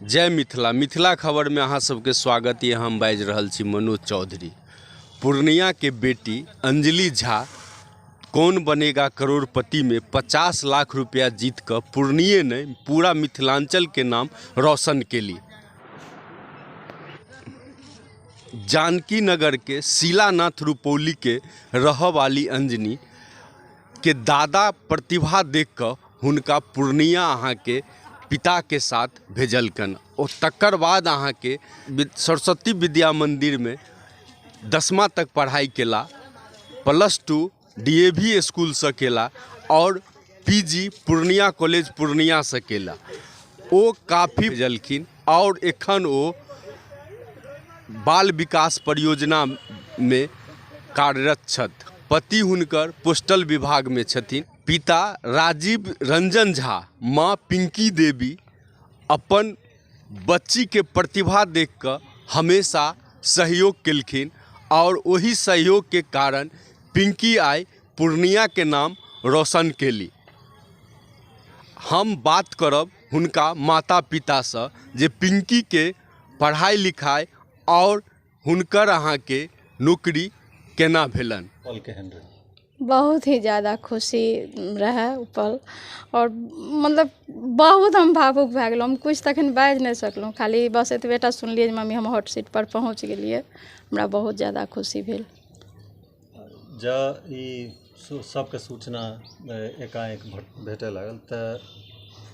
जय मिथिला। मिथिला खबर में अहाँ सबके स्वागत ये। हम बाजि रहल छी मनोज चौधरी। पूर्णिया के बेटी अंजलि झा कौन बनेगा करोड़पति में 50 लाख रुपया जीत कर पूर्णिया ने पूरा मिथिलांचल के नाम रोशन के लिए जानकी नगर के शिलानाथ रुपौली के रह वाली अंजनी के दादा प्रतिभा देख कर हुनका पूर्णिया अहाँ के पिता के साथ भेजलकन और तकर बाद अहाँ के सरस्वती विद्या मंदिर में 10वीं तक पढ़ाई केला, +2 DAV स्कूल से केला और PG पूर्णिया कॉलेज पूर्णिया से केला। ओ काफ़ी भेजलखिन और एखन ओ बाल विकास परियोजना में कार्यरत छथि। पति हुनकर पोस्टल विभाग में छथिन। पिता राजीव रंजन झा, माँ पिंकी देवी अपन बच्ची के प्रतिभा देखकर हमेशा सहयोग केलखिन और वही सहयोग के कारण पिंकी आई पूर्णिया के नाम रोशन केली। हम बात करब हुनका माता पिता से जे पिंकी के पढ़ाई लिखाई और हुनकर अहाँ के नौकरी केना भेलन। बहुत ही ज़्यादा खुशी रहे पल और मतलब बहुत हम भावुक भए गेलहुँ। हम कुछ तखन बाजि नहीं सकलहुँ, खाली बस एतबेटा सुनलिए जे मम्मी हम हॉट सीट पर पहुँच गेलिए। हमरा बहुत ज़्यादा खुशी भेल। जब ई सबके सूचना एकाएक भेटे लागल तऽ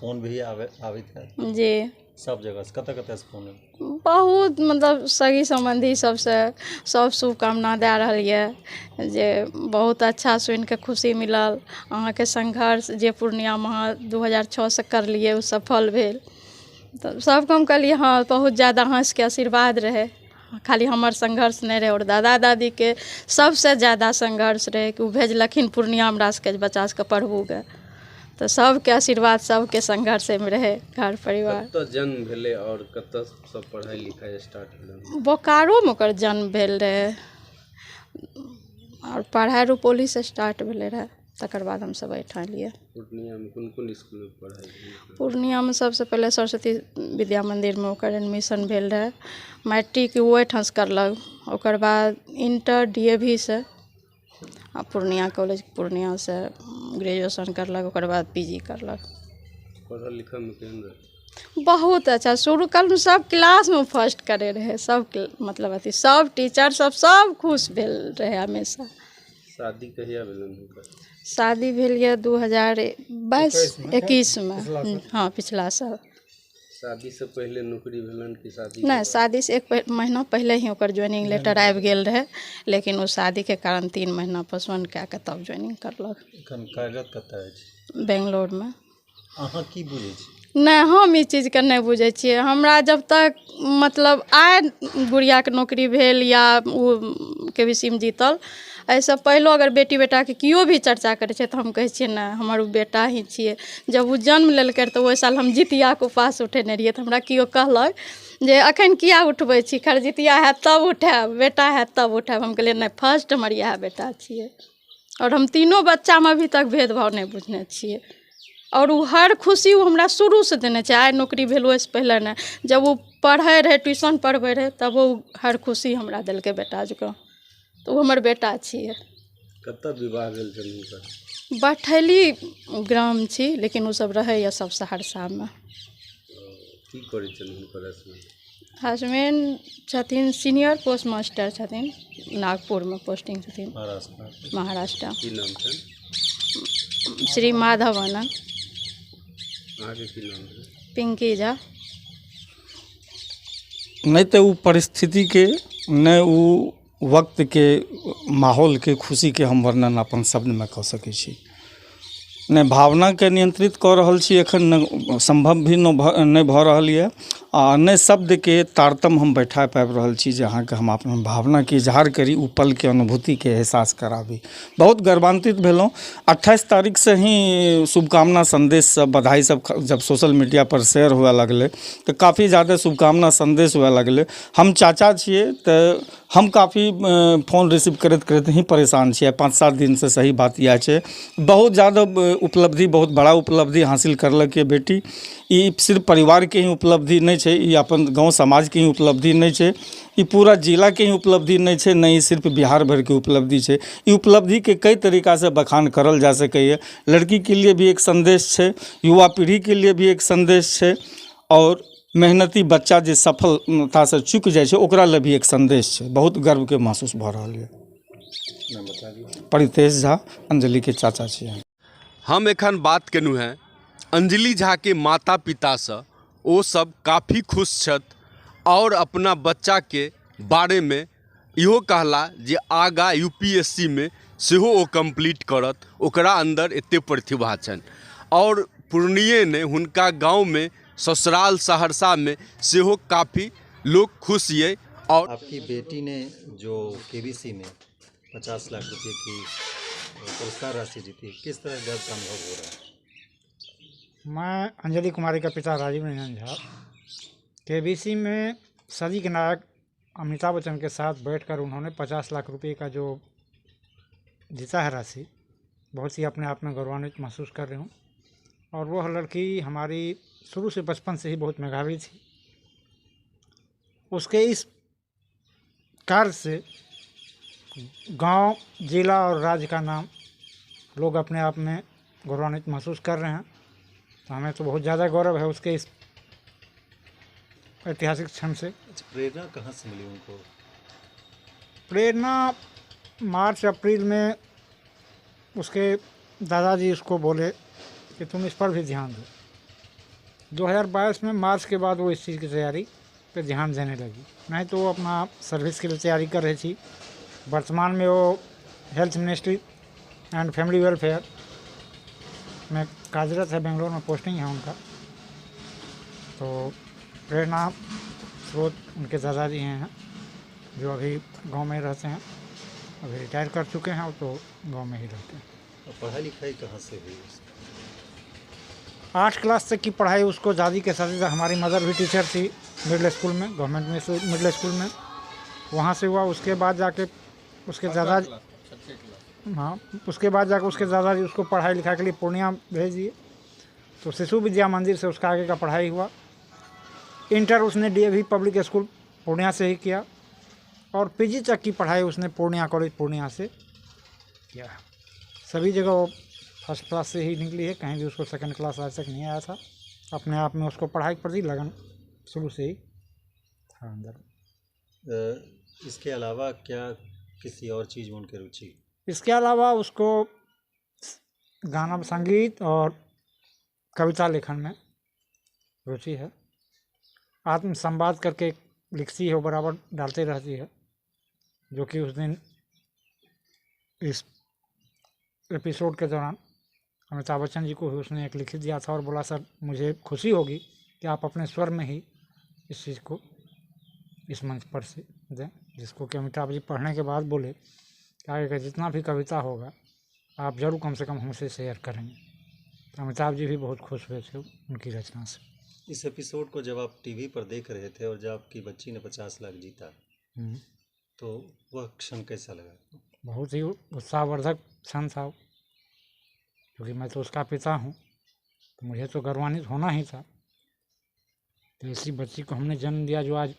फोन भी आबैत है जी, सब जगह से कतऽ से फोन बहुत मतलब सगी संबंधी सबसे सब शुभकामना दे रहल ये जे बहुत अच्छा सुनि के खुशी मिलल। अहाँ के संघर्ष जे पूर्णिया में अहाँ 2006 से करलिए वो सफल भेल। तो सबके हम कहलिए हाँ बहुत ज़्यादा अहाँ के आशीर्वाद रहे, खाली हमर संघर्ष नहीं रहे और दादा दादी के सबसे ज़्यादा संघर्ष रहे कि वो भेजलखिन पूर्णिया हमरा सबके बच्चा सबके पढ़बू गे। तो सबके आशीर्वाद सबके संघर्ष में रहे घर परिवार। कतऽ जन्म भेले और कतऽ सब पढ़ाई लिखाई स्टार्ट भेल। बोकारो में ओकर जन्म भेल रहे और पढ़ाई रुपौली से स्टार्ट भेले रहे। तकर बाद हम सब एठाम लिए। पूर्णिया में कोन स्कूल में पढ़ाई भेल। पूर्णिया में सबसे पहले सरस्वती विद्या मंदिर में ओकर एडमिशन भेल रहे। मैट्रिक ओहिठाम से करलक, ओकर बाद इंटर DAV से आ पूर्णिया कॉलेज पूर्णिया से ग्रेजुएशन करलक, ओकर बाद PG करलक। पढ़ल लिखल में केहन रहे। बहुत अच्छा, शुरू काल में सब क्लास में फर्स्ट करे रहे। सब मतलब अथी सब टीचर सब खुश भेल रहे हमेशा। शादी कहिया भेलन हुनकर। शादी भेल ये 2022-21 में। हाँ पिछला साल। शादी से पहले नौकरी भेलन कि शादी नहीं, शादी से 1 महीना पहले ही ओकर ज्वाइनिंग लेटर आबि गेल रहे, लेकिन वो शादी के कारण 3 महीना पोस्टपोन कए के तब ज्वाइनिंग करलक। एखन कार्यरत कतऽ अछि। बेंगलोर में। अहाँ की बुझै छी। नहीं, हम ई चीज के नहीं बुझे छिए। हमरा जब तक मतलब आय गुड़िया के नौकरी भेल या वो KVC जीतल, ऐसे पहलो अगर बेटी बेटा के कियो भी चर्चा करे छे तो हम कहे छिए ना हमर बेटा ही छिए। जब वो जन्म लेलकै तो ओहि साल हम जितिया के उपास उठेने रहिए तो हमरा कियो कहलक जे अखन किया उठबै छी, खरजितिया है तब उठाएब, बेटा है तब उठाएब। हम कहलिए नहीं, फर्स्ट हमर यह बेटा छिए और हम तीनों बच्चा में अभी तक भेदभाव नहीं बुझने छिए। और वो हर खुशी वो हमरा शुरू से देने छे। आइ नौकरी भेल ओहिसँ पहले नहीं, जब वो पढ़े रहे ट्यूशन पढ़बे रहे तब वो हर खुशी हमरा दिलके बेटा जकाँ। तो वो हमर बेटा छिए। कतऽ विवाह भेल छल हुनकर। बठैली ग्राम छी, लेकिन वो सब रहे सब सहरसा में। की करै छल हुनकर हस्बैंड। हस्बैंड छथिन सीनियर पोस्ट मास्टर छथिन, नागपुर में पोस्टिंग छथिन महाराष्ट्र। की नाम छनि। श्री माधव आनंद। अहाँके की नाम है। पिंकी झा। नहीं तो वो परिस्थिति के नहीं वो वक्त के माहौल के खुशी के हम वर्णन अपन शब्द में कह सकै छी। नहीं भावना के नियंत्रित कर रहल छी एखन संभव भी नहीं भऽ रहल है आ नहीं शब्द के तारतम हम बैठा पाबि रहल छी जे अहाँके हम अपन भावना के इजहार करी, उ पल के अनुभूति के एहसास कराबी। बहुत गर्वान्वित भेलहुँ। 28 तारीख से ही शुभकामना संदेश सब बधाई सब जब सोशल मीडिया पर शेयर हुए लगले तो काफ़ी ज़्यादा शुभकामना संदेश हुए लगले। हम चाचा छिए तो हम काफ़ी फ़ोन रिसीव करते करते ही परेशान छिए। 5-7 दिन से सही बात यह है। बहुत ज़्यादा उपलब्धि, बहुत बड़ा उपलब्धि हासिल करलक ये बेटी। ये सिर्फ परिवार के ही उपलब्धि नहीं छै, ई अपन गाँव समाज के ही उपलब्धि नहीं छै, ई पूरा जिला के ही उपलब्धि नहीं छै, नहीं सिर्फ बिहार भर के उपलब्धि छै। ई उपलब्धि के कई तरीका से बखान करल जा सकैए। लड़की के लिए भी एक संदेश छै, युवा पीढ़ी के लिए भी एक संदेश छै, और मेहनती बच्चा जे सफलता से चुक जाइ छै ओकरा लिए भी एक संदेश छै। बहुत गर्व के महसूस भऽ रहल है। नाम बता दिए। परितेश झा अंजलि के चाचा छी। हम एखन बात केलहुँ हैं अंजलि झा के माता पितासँ, ओ सब काफ़ी खुश छथि और अपना बच्चा के बारे में इहो कहला जे आगा UPSC में सेहो ओ कंप्लीट करत, ओकरा अंदर एते प्रतिभा छनि। और पूर्णिये ने हुनका गांव में ससुराल सहरसा में सेहो काफ़ी लोग खुश ये। और आपकी बेटी ने जो KBC में 50 लाख रुपए की पुरस्कार राशि जीती, किस तरह गर्व का अनुभव हो रहा है? मैं अंजलि कुमारी का पिता राजीव रंजन झा KBC में सदी के नायक अमिताभ बच्चन के साथ बैठकर उन्होंने 50 लाख रुपए का जो जीता है राशि, बहुत ही अपने आप में गौरवान्वित महसूस कर रही हूँ। और वह लड़की हमारी शुरू से बचपन से ही बहुत मेधावी थी। उसके इस कार्य से गांव, जिला और राज्य का नाम लोग अपने आप में गौरवान्वित महसूस कर रहे हैं। तो हमें तो बहुत ज़्यादा गौरव है उसके इस ऐतिहासिक क्षण से। प्रेरणा कहाँ से मिली उनको? प्रेरणा मार्च अप्रैल में उसके दादाजी उसको बोले कि तुम इस पर भी ध्यान दो। 2022 में मार्च के बाद वो इस चीज़ की तैयारी पे ध्यान देने लगी। नहीं तो वो अपना सर्विस के लिए तैयारी कर रही थी। वर्तमान में वो health ministry and family welfare में कार्यरत है, बेंगलोर में पोस्टिंग है उनका। तो प्रेरणा स्रोत उनके दादाजी हैं, जो अभी गांव में रहते हैं, अभी रिटायर कर चुके हैं, तो गांव में ही रहते हैं। और पढ़ाई लिखाई कहाँ से हुई? 8 क्लास तक की पढ़ाई उसको दादी के साथ, हमारी मदर भी टीचर थी मिडिल स्कूल में, गवर्नमेंट में मिडिल स्कूल में, वहाँ से हुआ। उसके बाद जाके उसके दादाजी, हाँ, उसके बाद जाकर उसके दादाजी उसको पढ़ाई लिखाई के लिए पूर्णिया भेज दिए। तो शिशु विद्या मंदिर से उसका आगे का पढ़ाई हुआ। इंटर उसने DAV पब्लिक स्कूल पूर्णिया से ही किया, और PG तक की पढ़ाई उसने पूर्णिया कॉलेज पूर्णिया से किया। सभी जगह वो फर्स्ट क्लास से ही निकली है, कहीं भी उसको सेकंड क्लास आज तक नहीं आया था। अपने आप में उसको पढ़ाई के प्रति लगन शुरू से ही था अंदर। इसके अलावा क्या किसी और चीज़ में उनकी रुचि? इसके अलावा उसको गाना, संगीत और कविता लेखन में रुचि है। आत्म संवाद करके लिखती है, वो बराबर डालते रहती है। जो कि उस दिन इस एपिसोड के दौरान अमिताभ बच्चन जी को भी उसने एक लिखित दिया था और बोला, सर मुझे खुशी होगी कि आप अपने स्वर में ही इस चीज़ को इस मंच पर से दें। जिसको कि अमिताभ जी पढ़ने के बाद बोले कि आगे का जितना भी कविता होगा आप जरूर कम से कम हमसे शेयर करेंगे। तो अमिताभ जी भी बहुत खुश हुए थे उनकी रचना से। इस एपिसोड को जब आप टीवी पर देख रहे थे और जब आपकी बच्ची ने 50 लाख जीता, तो वह क्षण कैसा लगा? बहुत ही उत्साहवर्धक क्षण था, क्योंकि मैं तो उसका पिता हूँ, तो मुझे तो गौरवान्वित होना ही था। तो इसी बच्ची को हमने जन्म दिया जो आज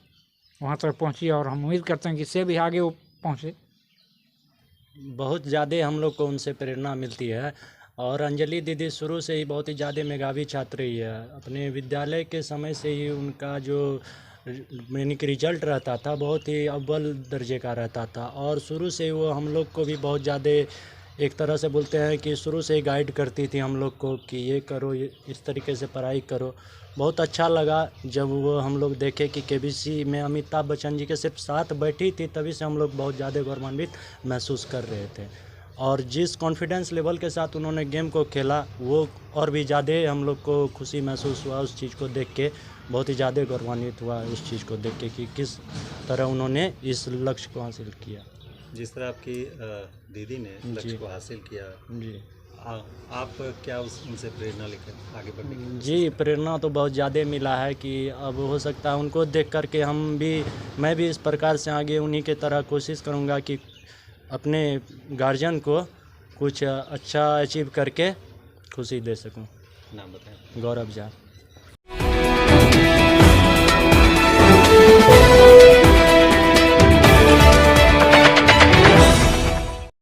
वहाँ तक पहुँची, और हम उम्मीद करते हैं कि इससे भी आगे वो पहुँचे। बहुत ज़्यादा हम लोग को उनसे प्रेरणा मिलती है। और अंजलि दीदी शुरू से ही बहुत ही ज़्यादा मेधावी छात्र रही है। अपने विद्यालय के समय से ही उनका जो यानी कि रिजल्ट रहता था बहुत ही अव्वल दर्जे का रहता था, और शुरू से वो हम लोग को भी बहुत ज़्यादा एक तरह से बोलते हैं कि शुरू से ही गाइड करती थी हम लोग को कि ये करो, ये इस तरीके से पढ़ाई करो। बहुत अच्छा लगा जब वो हम लोग देखे कि KBC में अमिताभ बच्चन जी के सिर्फ साथ बैठी थी, तभी से हम लोग बहुत ज़्यादा गौरवान्वित महसूस कर रहे थे। और जिस कॉन्फिडेंस लेवल के साथ उन्होंने गेम को खेला, वो और भी ज़्यादा हम लोग को खुशी महसूस हुआ उस चीज़ को देख के। बहुत ही ज़्यादा गौरवान्वित हुआ उस चीज़ को देख के कि किस तरह उन्होंने इस लक्ष्य को हासिल किया। जिस तरह आपकी दीदी ने लक्ष्य को हासिल किया जी, आप क्या उनसे प्रेरणा लेकर आगे बढ़ने की? जी, प्रेरणा तो बहुत ज़्यादा मिला है कि अब हो सकता है उनको देख कर के मैं भी इस प्रकार से आगे उन्हीं के तरह कोशिश करूँगा कि अपने गार्जियन को कुछ अच्छा अचीव करके खुशी दे सकूँ। नाम बताएं। गौरव झा।